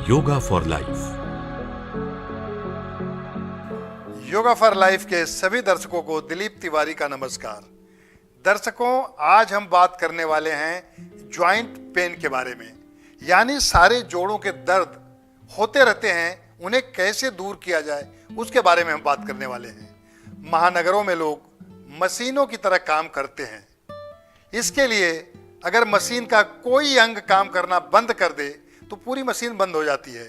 Yoga for life. Yoga for life के सभी दर्शकों को दिलीप तिवारी का नमस्कार। दर्शकों, आज हम बात करने वाले हैं ज्वाइंट पेन के बारे में, यानी सारे जोड़ों के दर्द होते रहते हैं, उन्हें कैसे दूर किया जाए उसके बारे में हम बात करने वाले हैं। महानगरों में लोग मशीनों की तरह काम करते हैं। इसके लिए अगर मशीन का कोई अंग काम करना बंद कर दे तो पूरी मशीन बंद हो जाती है।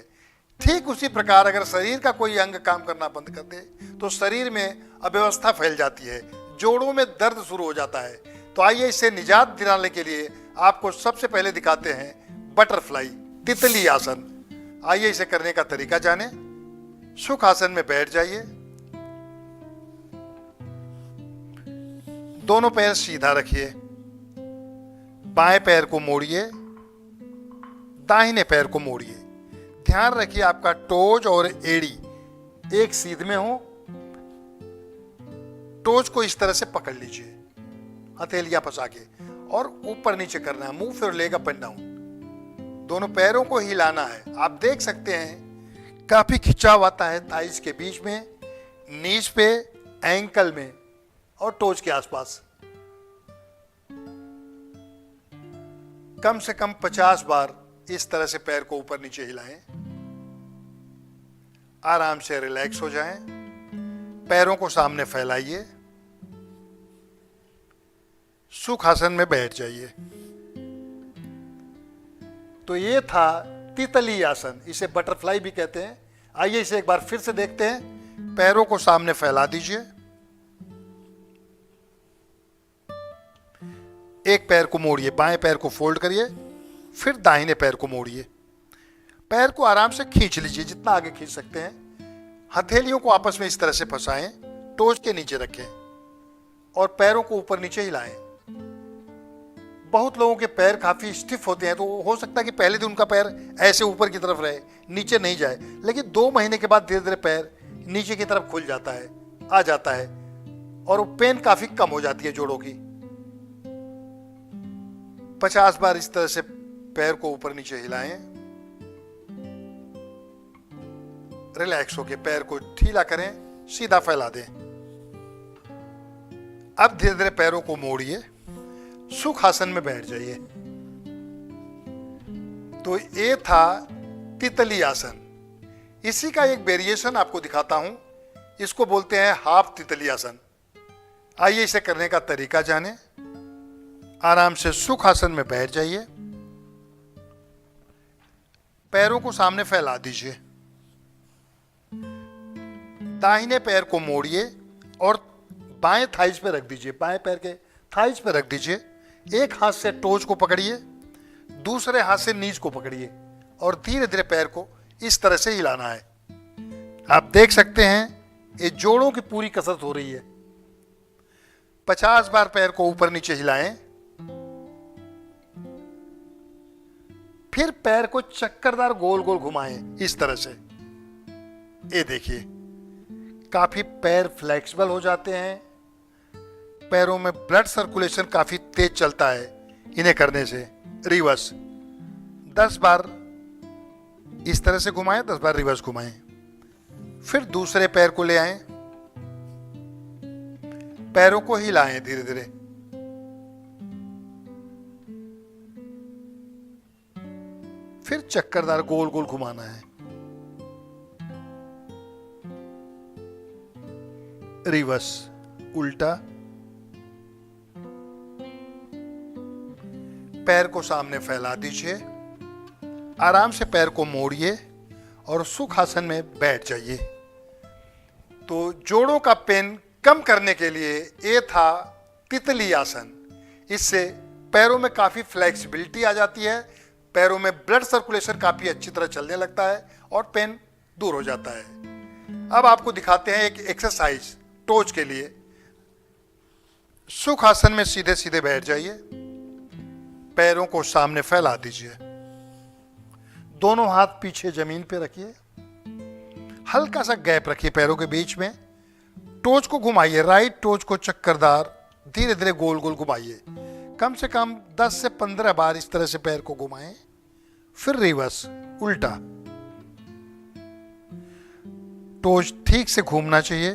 ठीक उसी प्रकार अगर शरीर का कोई अंग काम करना बंद कर दे तो शरीर में अव्यवस्था फैल जाती है, जोड़ों में दर्द शुरू हो जाता है। तो आइए इससे निजात दिलाने के लिए आपको सबसे पहले दिखाते हैं बटरफ्लाई, तितली आसन। आइए इसे करने का तरीका जाने। सुख आसन में बैठ जाइए, दोनों पैर सीधा रखिए, बाएं पैर को मोड़िए, दाहिने पैर को मोड़िए। ध्यान रखिए आपका टोज और एड़ी एक सीध में हो। टोज को इस तरह से पकड़ लीजिए, हथेलियां फंसा के, और ऊपर नीचे करना है, move your leg up and down. दोनों पैरों को हिलाना है। आप देख सकते हैं काफी खिंचाव आता है थाइस के बीच में, नीज पे, एंकल में और टोज के आसपास। कम से कम 50 बार इस तरह से पैर को ऊपर नीचे हिलाएं। आराम से रिलैक्स हो जाएं। पैरों को सामने फैलाइए, सुख आसन में बैठ जाइए। तो ये था तितली आसन, इसे बटरफ्लाई भी कहते हैं। आइए इसे एक बार फिर से देखते हैं। पैरों को सामने फैला दीजिए, एक पैर को मोड़िए, बाएं पैर को फोल्ड करिए, फिर दाहिने पैर को मोड़िए। पैर को आराम से खींच लीजिए, जितना आगे खींच सकते हैं। हथेलियों को आपस में इस तरह से फंसाएं, टोज के नीचे रखें और पैरों को ऊपर नीचे हिलाएं। बहुत लोगों के पैर काफी स्टिफ होते हैं, तो हो सकता है कि पहले दिन उनका पैर ऐसे ऊपर की तरफ रहे, नीचे नहीं जाए, लेकिन 2 महीने के बाद धीरे धीरे पैर नीचे की तरफ खुल जाता है, आ जाता है, और वो पेन काफी कम हो जाती है जोड़ों की। 50 बार इस तरह से पैर को ऊपर नीचे हिलाएं। रिलैक्स होके पैर को ढीला करें, सीधा फैला दें। अब धीरे धीरे पैरों को मोड़िए, सुख आसन में बैठ जाइए। तो ये था तितली आसन। इसी का एक वेरिएशन आपको दिखाता हूं, इसको बोलते हैं हाफ तितली आसन। आइए इसे करने का तरीका जाने। आराम से सुख आसन में बैठ जाइए, पैरों को सामने फैला दीजिए, दाहिने पैर को मोड़िए और बाएं थाइज पे रख दीजिए, बाएं पैर के थाइज पे रख दीजिए। एक हाथ से टोज को पकड़िए, दूसरे हाथ से नीज को पकड़िए और धीरे धीरे पैर को इस तरह से हिलाना है। आप देख सकते हैं ये जोड़ों की पूरी कसरत हो रही है। 50 बार पैर को ऊपर नीचे हिलाएं, फिर पैर को चक्करदार गोल गोल घुमाएं इस तरह से। ये देखिए काफी पैर फ्लेक्सिबल हो जाते हैं, पैरों में ब्लड सर्कुलेशन काफी तेज चलता है इन्हें करने से। रिवर्स 10 बार इस तरह से घुमाएं, 10 बार रिवर्स घुमाएं, फिर दूसरे पैर को ले आएं, पैरों को हिलाएं धीरे धीरे, फिर चक्करदार गोल गोल घुमाना है। रिवर्स, उल्टा, पैर को सामने फैला दीजिए, आराम से पैर को मोड़िए और सुख आसन में बैठ जाइए। तो जोड़ों का पेन कम करने के लिए ये था तितली आसन। इससे पैरों में काफी फ्लेक्सिबिलिटी आ जाती है, पैरों में ब्लड सर्कुलेशन काफी अच्छी तरह चलने लगता है और पेन दूर हो जाता है। अब आपको दिखाते हैं एक एक्सरसाइज टोज के लिए। सुख आसन में सीधे सीधे बैठ जाइए, पैरों को सामने फैला दीजिए, दोनों हाथ पीछे जमीन पे रखिए, हल्का सा गैप रखिए पैरों के बीच में। टोज को घुमाइए, राइट टोज को चक्करदार धीरे धीरे गोल गोल घुमाइए। कम से कम 10 से 15 बार इस तरह से पैर को घुमाएं। फिर रिवर्स, उल्टा, टोज ठीक से घूमना चाहिए।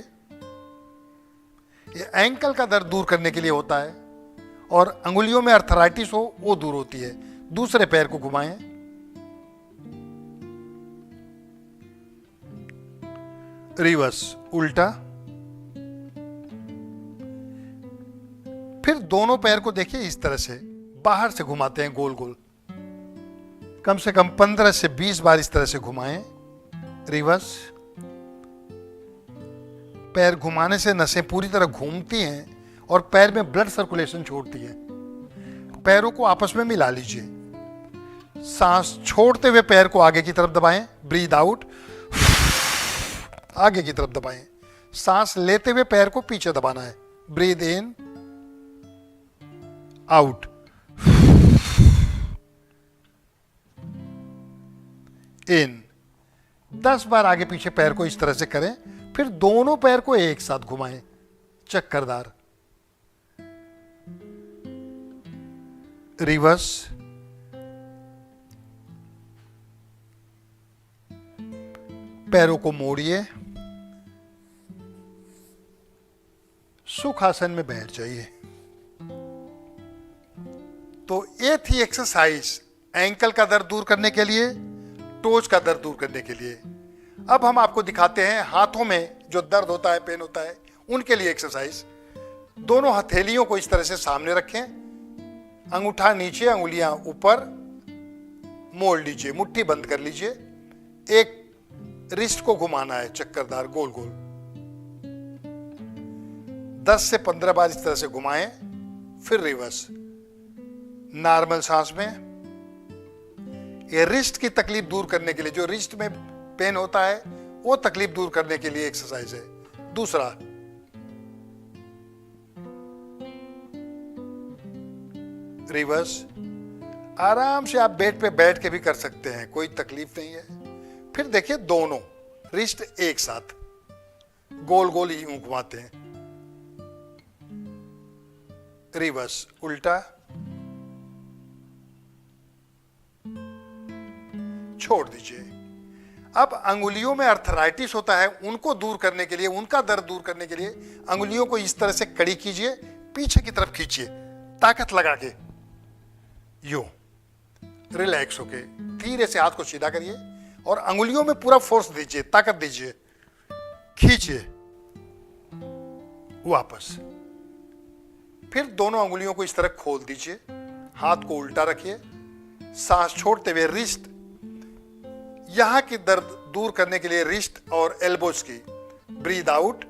ये एंकल का दर्द दूर करने के लिए होता है, और अंगुलियों में अर्थराइटिस हो वो दूर होती है। दूसरे पैर को घुमाएं। रिवर्स उल्टा। फिर दोनों पैर को देखिए इस तरह से बाहर से घुमाते हैं गोल गोल। कम से कम 15 से 20 बार इस तरह से घुमाएं। रिवर्स। पैर घुमाने से नसें पूरी तरह घूमती हैं और पैर में ब्लड सर्कुलेशन छोड़ती है। पैरों को आपस में मिला लीजिए। सांस छोड़ते हुए पैर को आगे की तरफ दबाएं। ब्रीद आउट, आगे की तरफ दबाएं। सांस लेते हुए पैर को पीछे दबाना है। ब्रीद इन, आउट, इन। 10 बार आगे पीछे पैर को इस तरह से करें। फिर दोनों पैर को एक साथ घुमाएं, चक्करदार। रिवर्स। पैरों को मोड़िए, सुखासन में बैठ जाइए। तो ये थी एक्सरसाइज एंकल का दर्द दूर करने के लिए, टोज का दर्द दूर करने के लिए। अब हम आपको दिखाते हैं हाथों में जो दर्द होता है, पेन होता है, उनके लिए एक्सरसाइज। दोनों हथेलियों को इस तरह से सामने रखें, अंगूठा नीचे, अंगुलियां ऊपर, मोड़ लीजिए, मुट्ठी बंद कर लीजिए। एक रिस्ट को घुमाना है चक्करदार गोल गोल। 10 से 15 बार इस तरह से घुमाएं। फिर रिवर्स। नॉर्मल सांस में। ये रिस्ट की तकलीफ दूर करने के लिए, जो रिस्ट में पेन होता है वो तकलीफ दूर करने के लिए एक्सरसाइज है। दूसरा, रिवर्स। आराम से आप बेड पे बैठ के भी कर सकते हैं, कोई तकलीफ नहीं है। फिर देखिए दोनों रिस्ट एक साथ गोल गोल यूं घुमाते हैं। रिवर्स उल्टा, छोड़ दीजिए। अब अंगुलियों में अर्थराइटिस होता है, उनको दूर करने के लिए, उनका दर्द दूर करने के लिए अंगुलियों को इस तरह से कड़ी कीजिए, पीछे की तरफ खींचिए, ताकत लगा के, यूं रिलैक्स होके। धीरे से हाथ को सीधा करिए और अंगुलियों में पूरा फोर्स दीजिए, ताकत दीजिए, खींचिए, वापस। फिर दोनों अंगुलियों को इस तरह खोल दीजिए, हाथ को उल्टा रखिए, सांस छोड़ते हुए रिस्ट, यहां की दर्द दूर करने के लिए रिस्ट और एल्बोज की। ब्रीद आउट,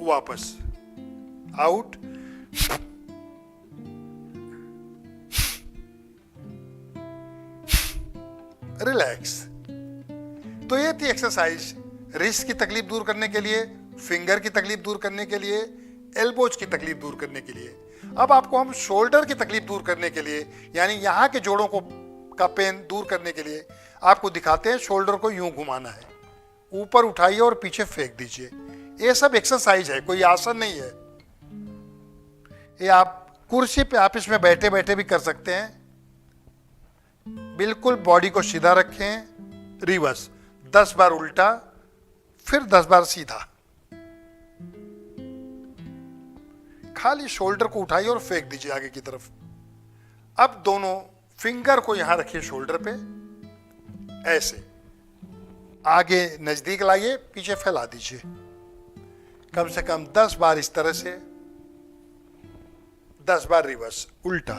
वापस, आउट, रिलैक्स। तो ये थी एक्सरसाइज रिस्ट की तकलीफ दूर करने के लिए, फिंगर की तकलीफ दूर करने के लिए, एल्बोज की तकलीफ दूर करने के लिए। अब आपको हम शोल्डर की तकलीफ दूर करने के लिए, यानी यहां के जोड़ों को का पेन दूर करने के लिए आपको दिखाते हैं। शोल्डर को यूं घुमाना है, ऊपर उठाइए और पीछे फेंक दीजिए। ये सब एक्सरसाइज है, कोई आसन नहीं है। ये आप कुर्सी पे ऑफिस में बैठे बैठे भी कर सकते हैं। बिल्कुल बॉडी को सीधा रखें। रिवर्स 10 बार उल्टा, फिर 10 बार सीधा। खाली शोल्डर को उठाइए और फेंक दीजिए आगे की तरफ। अब दोनों फिंगर को यहां रखिए शोल्डर पे, ऐसे आगे नजदीक लाइए, पीछे फैला दीजिए। कम से कम 10 बार इस तरह से, 10 बार रिवर्स उल्टा।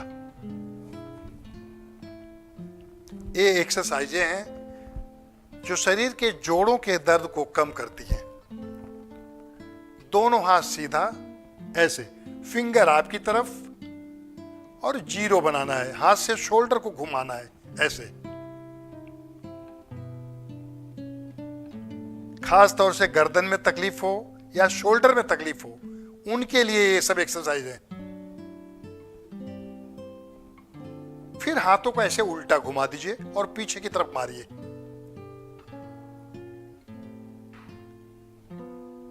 ये एक्सरसाइजें हैं जो शरीर के जोड़ों के दर्द को कम करती हैं। दोनों हाथ सीधा, ऐसे फिंगर आपकी तरफ, और जीरो बनाना है, हाथ से शोल्डर को घुमाना है, ऐसे। खास तौर से गर्दन में तकलीफ हो या शोल्डर में तकलीफ हो, उनके लिए ये सब एक्सरसाइज है। फिर हाथों को ऐसे उल्टा घुमा दीजिए और पीछे की तरफ मारिए।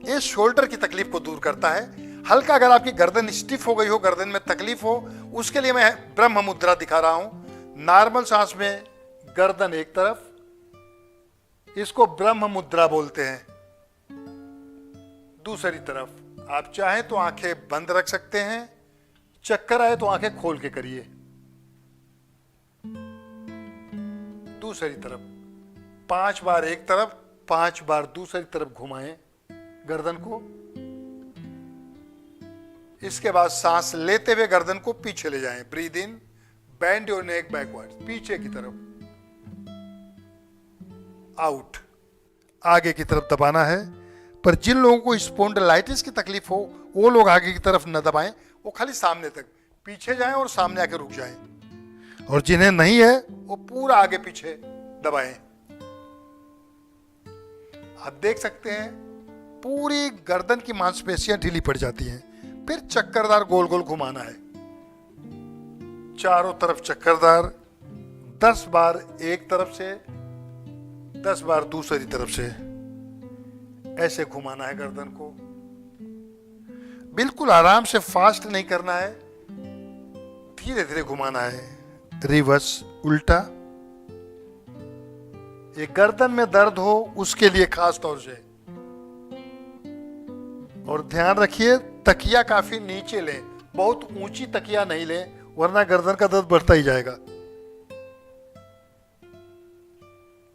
ये शोल्डर की तकलीफ को दूर करता है। हल्का अगर आपकी गर्दन स्टिफ हो गई हो, गर्दन में तकलीफ हो, उसके लिए मैं ब्रह्म मुद्रा दिखा रहा हूं। नॉर्मल सांस में गर्दन एक तरफ, इसको ब्रह्म मुद्रा बोलते हैं। दूसरी तरफ आप चाहें तो आंखें बंद रख सकते हैं, चक्कर आए तो आंखें खोल के करिए। दूसरी तरफ 5 बार एक तरफ, 5 बार दूसरी तरफ घुमाएं गर्दन को। इसके बाद सांस लेते हुए गर्दन को पीछे ले जाएं। Breathe in, bend your neck backward, पीछे की तरफ। आउट, आगे की तरफ दबाना है। पर जिन लोगों को स्पॉन्डिलाइटिस की तकलीफ हो वो लोग आगे की तरफ न दबाएं, वो खाली सामने तक, पीछे जाएं और सामने आके रुक जाएं। और जिन्हें नहीं है वो पूरा आगे पीछे दबाएं। आप देख सकते हैं पूरी गर्दन की मांसपेशियां ढीली पड़ जाती हैं। फिर चक्करदार गोल गोल घुमाना है, चारों तरफ चक्करदार। 10 बार एक तरफ से, 10 बार दूसरी तरफ से ऐसे घुमाना है गर्दन को। बिल्कुल आराम से, फास्ट नहीं करना है, धीरे धीरे घुमाना है। रिवर्स, उल्टा। ये गर्दन में दर्द हो उसके लिए खास तौर से। और ध्यान रखिए तकिया काफी नीचे लें, बहुत ऊंची तकिया नहीं लें, वरना गर्दन का दर्द बढ़ता ही जाएगा।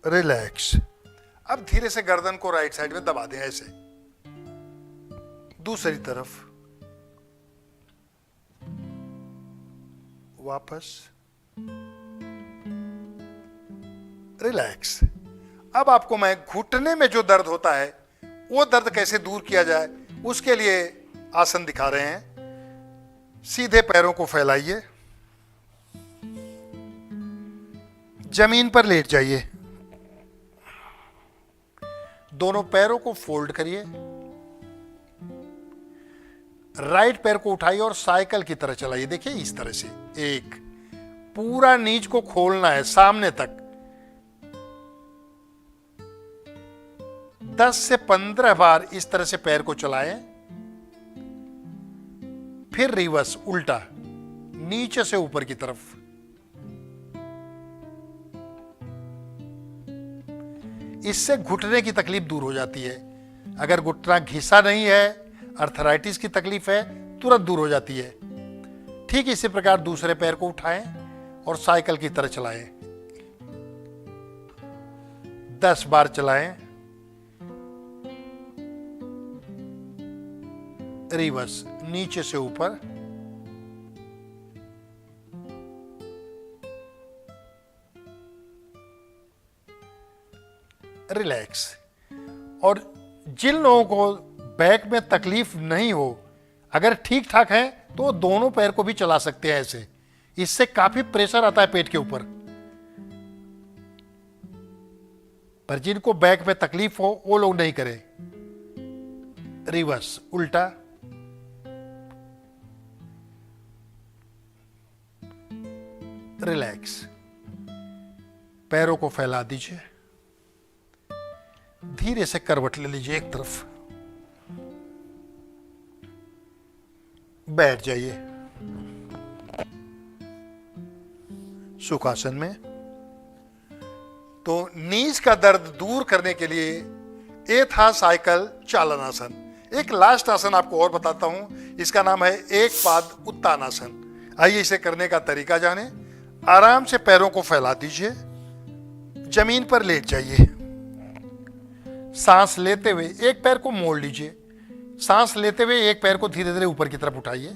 रिलैक्स। अब धीरे से गर्दन को राइट साइड में दबा दें ऐसे। दूसरी तरफ वापस। रिलैक्स। अब आपको मैं घुटने में जो दर्द होता है वो दर्द कैसे दूर किया जाए उसके लिए आसन दिखा रहे हैं। सीधे पैरों को फैलाइए, जमीन पर लेट जाइए, दोनों पैरों को फोल्ड करिए, राइट पैर को उठाइए और साइकिल की तरह चलाइए। देखिए इस तरह से, एक पूरा नीच को खोलना है सामने तक। 10 से 15 बार इस तरह से पैर को चलाएं। फिर रिवर्स, उल्टा, नीचे से ऊपर की तरफ। इससे घुटने की तकलीफ दूर हो जाती है। अगर घुटना घिसा नहीं है, अर्थराइटिस की तकलीफ है, तुरंत दूर हो जाती है। ठीक इसी प्रकार दूसरे पैर को उठाएं और साइकिल की तरह चलाएं। 10 बार चलाएं। रिवर्स, नीचे से ऊपर। रिलैक्स। और जिन लोगों को बैक में तकलीफ नहीं हो, अगर ठीक ठाक है तो दोनों पैर को भी चला सकते हैं ऐसे। इससे काफी प्रेशर आता है पेट के ऊपर। पर जिनको बैक में तकलीफ हो वो लोग नहीं करें। रिवर्स, उल्टा। रिलैक्स। पैरों को फैला दीजिए, धीरे से करवट ले लीजिए एक तरफ, बैठ जाइए सुखासन में। तो नीज का दर्द दूर करने के लिए ये था साइकिल चालन आसन। एक लास्ट आसन आपको और बताता हूं, इसका नाम है एक पाद उत्तानासन। आइए इसे करने का तरीका जाने। आराम से पैरों को फैला दीजिए, जमीन पर लेट जाइए, सांस लेते हुए एक पैर को मोड़ लीजिए, सांस लेते हुए एक पैर को धीरे धीरे ऊपर की तरफ उठाइए,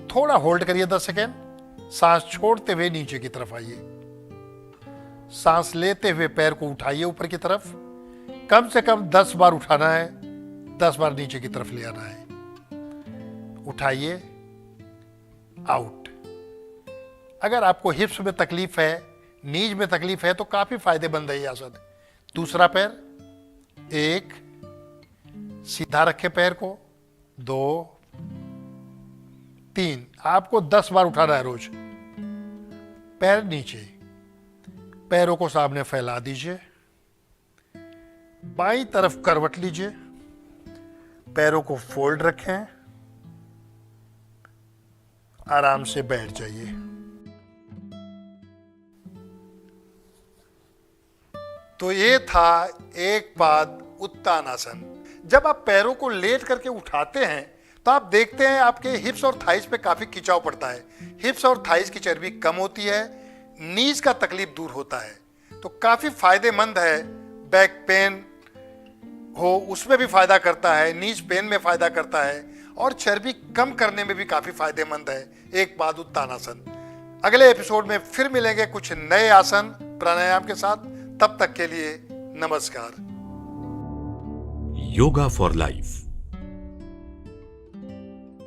थोड़ा होल्ड करिए 10 सेकेंड, सांस छोड़ते हुए नीचे की तरफ आइए, सांस लेते हुए पैर को उठाइए ऊपर की तरफ, कम से कम 10 बार उठाना है, 10 बार नीचे की तरफ ले आना है। उठाइए, आउट। अगर आपको हिप्स में तकलीफ है, नीज में तकलीफ है तो काफी फायदेमंद है ये आसन। दूसरा पैर, एक, सीधा रखे पैर को, 2, 3, आपको 10 बार उठाना है रोज। पैर नीचे, पैरों को सामने फैला दीजिए, बाईं तरफ करवट लीजिए, पैरों को फोल्ड रखें, आराम से बैठ जाइए। तो ये था एक पाद उत्तानासन। जब आप पैरों को लेट करके उठाते हैं तो आप देखते हैं आपके हिप्स और थाइस पे काफी खिंचाव पड़ता है। हिप्स और थाइस की चर्बी कम होती है, नीज का तकलीफ दूर होता है। तो काफी फायदेमंद है। बैक पेन हो उसमें भी फायदा करता है, नीज पेन में फायदा करता है और चर्बी कम करने में भी काफी फायदेमंद है एक पाद उत्तानासन। अगले एपिसोड में फिर मिलेंगे कुछ नए आसन प्राणायाम के साथ। तब तक के लिए नमस्कार। Yoga for life.